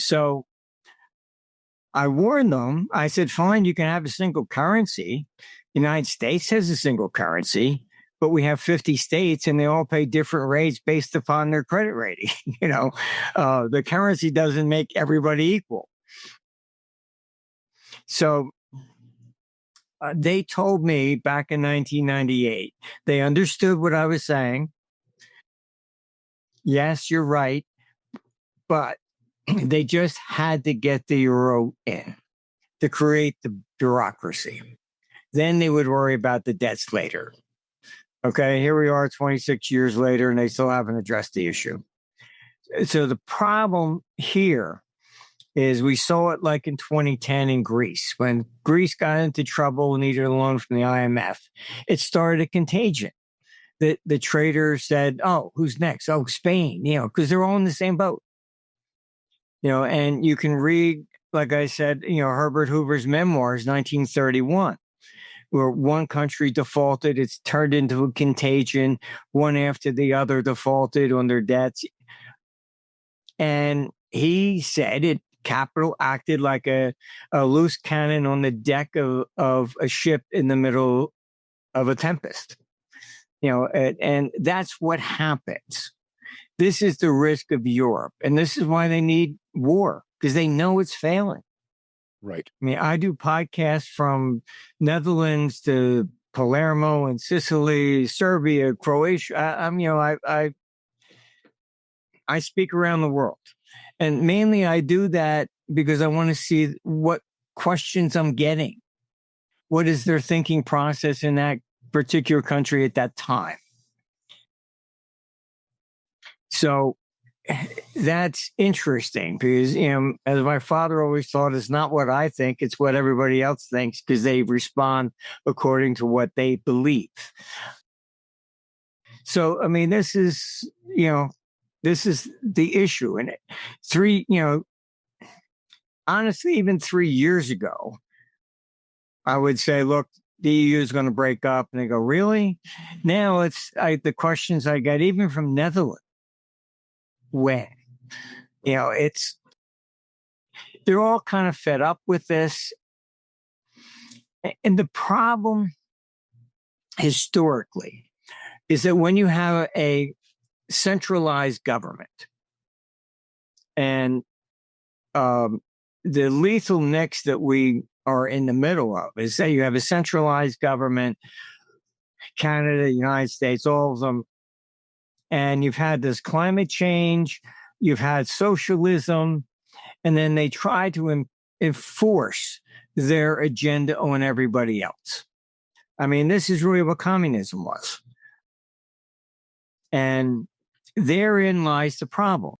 So I warned them. I said, fine, you can have a single currency. The United States has a single currency, but we have 50 states and they all pay different rates based upon their credit rating. The currency doesn't make everybody equal. So they told me back in 1998, they understood what I was saying. Yes, you're right. But they just had to get the euro in to create the bureaucracy. Then they would worry about the debts later. Okay, here we are 26 years later, and they still haven't addressed the issue. So the problem here is we saw it like in 2010 in Greece. When Greece got into trouble and needed a loan from the IMF, it started a contagion. The traders said, oh, who's next? Oh, Spain, because they're all in the same boat. And you can read, like I said, Herbert Hoover's memoirs, 1931, where one country defaulted, it's turned into a contagion, one after the other defaulted on their debts. And he said capital acted like a loose cannon on the deck of a ship in the middle of a tempest. And that's what happens. This is the risk of Europe. And this is why they need war, because they know it's failing. Right. I mean, I do podcasts from Netherlands to Palermo and Sicily, Serbia, Croatia. I speak around the world. And mainly I do that because I want to see what questions I'm getting. What is their thinking process in that particular country at that time? So that's interesting because, as my father always taught, it's not what I think, it's what everybody else thinks, because they respond according to what they believe. So, I mean, this is the issue. And honestly, even 3 years ago, I would say, look, the EU is going to break up. And they go, really? Now the questions I get, even from Netherlands, when? They're all kind of fed up with this. And the problem historically is that when you have a centralized government, and the lethal mix that we are in the middle of is that you have a centralized government, Canada, United States, all of them, and you've had this climate change, you've had socialism, and then they try to enforce their agenda on everybody else. I mean, this is really what communism was. And therein lies the problem.